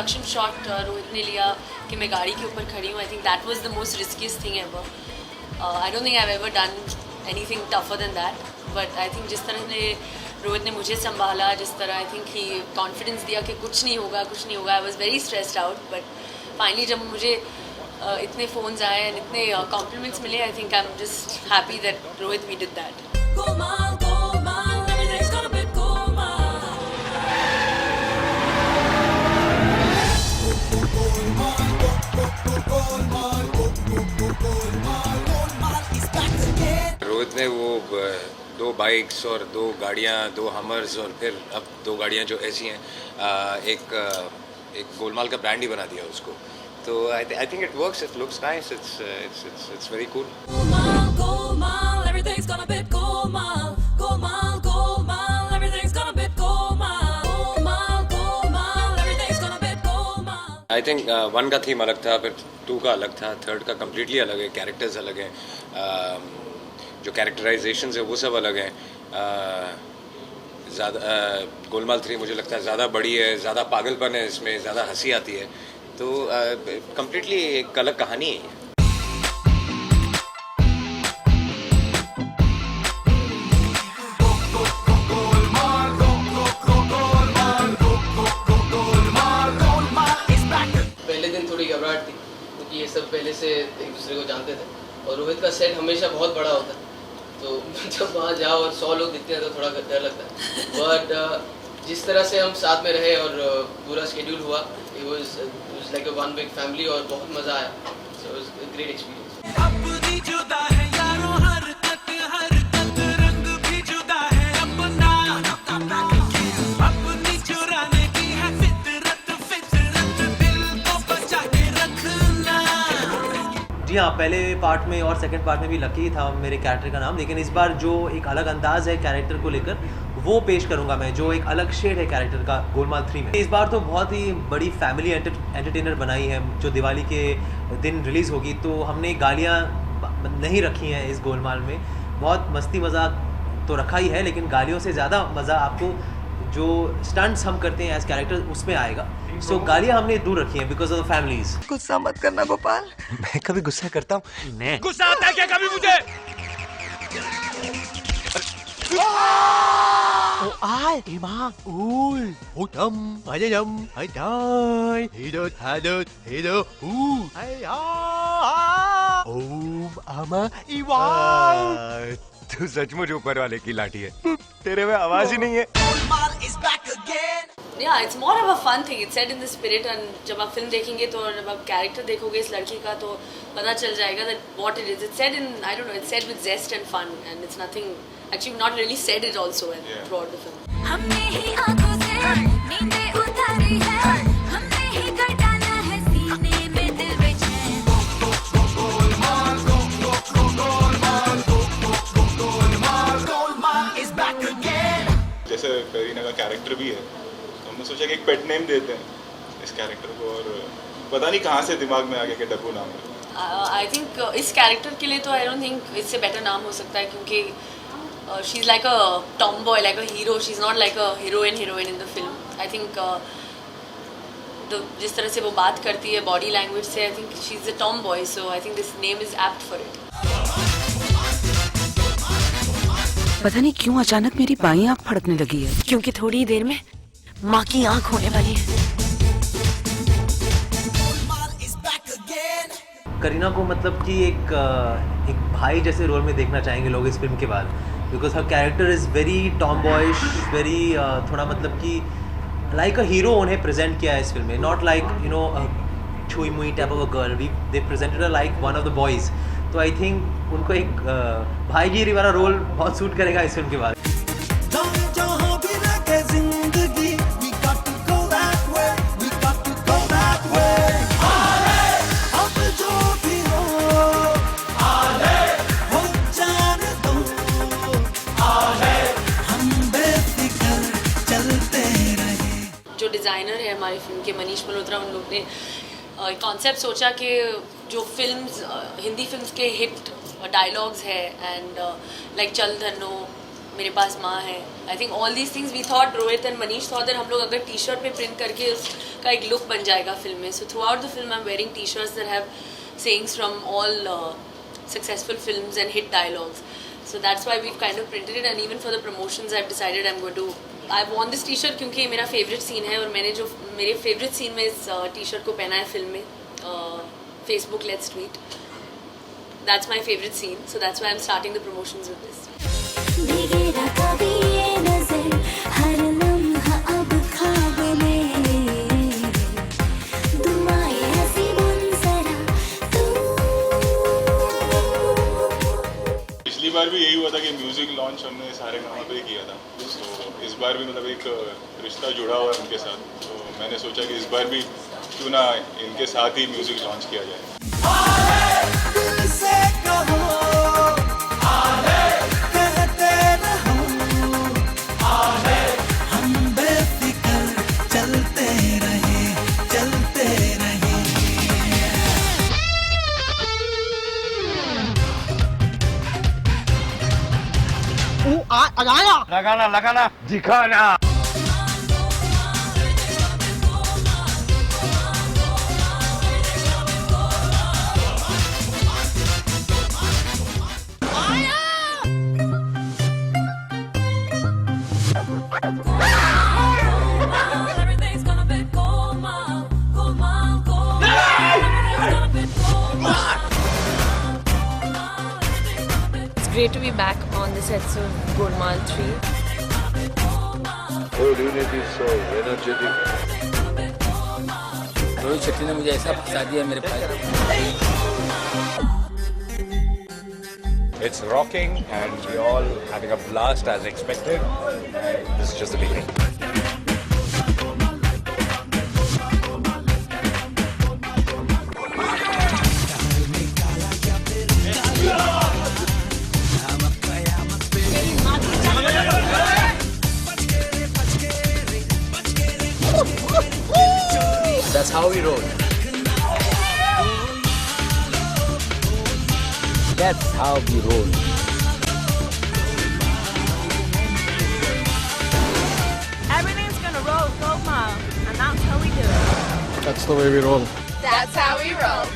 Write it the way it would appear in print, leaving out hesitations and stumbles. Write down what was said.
Introduction shot Rohit ने लिया कि मैं गाड़ी के ऊपर खड़ी हूँ, I think that was the most riskiest thing ever. I don't think I have ever done anything tougher than that, but I think जिस तरह ने रोहित ने मुझे संभाला, जिस तरह आई थिंक ही कॉन्फिडेंस दिया कि कुछ नहीं होगा, I was very stressed out. But finally जब मुझे इतने फ़ोन्स आए एंड इतने कॉम्प्लीमेंट्स मिले, I think I am just happy that Rohit we did that. Rohit ने वो 2 बाइक्स और 2 गाड़ियाँ, 2 हमर्स और फिर अब 2 गाड़ियाँ जो ऐसी हैं, एक गोलमाल का ब्रांड ही बना दिया उसको. तो I think it works, it looks nice, it's very cool. I think 1 का थीम अलग था, फिर 2 का अलग था, 3rd का कम्प्लीटली अलग है, कैरेक्टर्स अलग हैं, जो कैरेक्टराइजेशंस है वो सब अलग हैं. ज़्यादा गोलमाल 3 मुझे लगता है ज़्यादा बड़ी है, ज़्यादा पागलपन है इसमें, ज़्यादा हंसी आती है. तो कम्प्लीटली एक अलग कहानी है. पहले दिन थोड़ी घबराहट थी क्योंकि ये सब पहले से एक दूसरे को जानते थे और रोहित का सेट हमेशा बहुत बड़ा होता है, तो जब वहाँ जाओ और 100 लोग दिखते हैं तो थोड़ा डर लगता है. बट जिस तरह से हम साथ में रहे और पूरा शेड्यूल हुआ, it was like a one big family और बहुत मज़ा आया. So it was a great experience. जी हाँ, पहले पार्ट में और सेकंड पार्ट में भी लकी था मेरे कैरेक्टर का नाम, लेकिन इस बार जो एक अलग अंदाज है कैरेक्टर को लेकर वो पेश करूंगा मैं, जो एक अलग शेड है कैरेक्टर का गोलमाल 3 में. इस बार तो बहुत ही बड़ी फैमिली एंटरटेनर बनाई है, जो दिवाली के दिन रिलीज़ होगी. तो हमने गालियाँ नहीं रखी हैं इस गोलमाल में. बहुत मस्ती मजाक तो रखा ही है, लेकिन गालियों से ज़्यादा मज़ा आपको जो स्टंट्स हम करते हैं एज कैरेक्टर उसमें आएगा. सो गालियाँ हमने दूर रखी हैं बिकॉज ऑफ द फैमिलीज. गुस्सा मत करना गोपाल. मैं कभी गुस्सा करता हूँ? नहीं. गुस्सा आता है क्या कभी मुझे? ओ आय इमा ऊल होतम अजयम अजाय हिदोत हादोत हिदो ऊ आया ओम अमा इवा. तू सचमुच ऊपर वाले की लाठी है, तेरे में आवाज ही नहीं है. Yeah, it's more of a fun thing. It's set in the spirit, and जब आप फिल्म देखेंगे तो जब आप कैरेक्टर देखोगे इस लड़की का तो पता चल जाएगा that what it is. It's set in, I don't know, it's set with zest and fun, and it's nothing. Actually, we've not really said it also throughout the film. हमने ही आँखों से नींदें उतारी है, हमने ही कर डाला है सीने में दिल बेचैन. जैसे करीना का कैरेक्टर भी है, तो हमने सोचा कि एक पेट नेम देते हैं इस कैरेक्टर को, और पता नहीं कहाँ से दिमाग में आ गया कि डब्बू नाम है. आई थिंक इस कैरेक्टर के लिए तो आई डोंट थिंक इससे बेटर नाम हो सकता है, क्योंकि she is like a Tom boy, like a hero. She is not like a heroine in the film. I think जिस तरह से वो बात करती है बॉडी लैंग्वेज से, I think she is a Tom boy. So I think this name is apt for it. पता नहीं क्यों अचानक मेरी बाईं आंख फड़कने लगी है, क्योंकि थोड़ी देर में माँ की आंख होने वाली है. करीना को मतलब कि एक भाई जैसे रोल में देखना चाहेंगे लोग इस फिल्म के बाद, because her character is very Tom boyish, very थोड़ा मतलब कि लाइक अ हीरो उन्हें प्रेजेंट किया है इस फिल्म में. नॉट लाइक यू नो छुई मुई type of a girl. They presented like one of the boys. तो आई थिंक उनको एक भाईगिरी वाला रोल बहुत सूट करेगा इस फिल्म के बाद. जो डिज़ाइनर है हमारी फिल्म के, मनीष मल्होत्रा, उन लोग ने कॉन्सेप्ट सोचा कि जो हिंदी फिल्म्स के हिट डायलॉग्स है, एंड लाइक चल धनो मेरे पास माँ है. I think all these things we thought, Rohit and Manish thought that हम लोग अगर टी-शर्ट पे प्रिंट करके उसका एक लुक बन जाएगा फिल्म में. So throughout the film I'm wearing t-shirts that have sayings from all successful films and hit dialogues. So that's why we've kind of printed it, and even for the promotions I've decided I'm going to. I worn this t-shirt क्योंकि ये मेरा favorite scene है और मैंने जो मेरे favorite scene में इस t-shirt को पहना है फिल्म में. Facebook Let's Tweet. That's my favorite scene, so that's why I'm starting the promotions with this. भीगेगा कभी ये नज़र हर लम्हा अब ख्वाब में दुआएं ऐसी मुनजरा तू. पिछली बार भी यही हुआ था कि म्यूजिक लॉन्च हमने सारे गाँव पे ही किया था, तो इस बार भी मतलब एक रिश्ता जुड़ा हुआ है उनके साथ, तो मैंने सोचा कि इस बार भी क्यों ना इनके साथ ही म्यूजिक लॉन्च किया जाए. लगाना दिखाना. Everything's gonna be Golmaal, Golmaal, Golmaal. It's great to be back on the sets of Golmaal 3. Rohit Shetty ने मुझे ऐसा फंसा दिया मेरे पास. It's rocking and we're all having a blast as expected. This is just the beginning. That's how we roll. That's how we roll. Everything's gonna roll Golmaal, and that's how we do it. That's the way we roll. That's how we roll.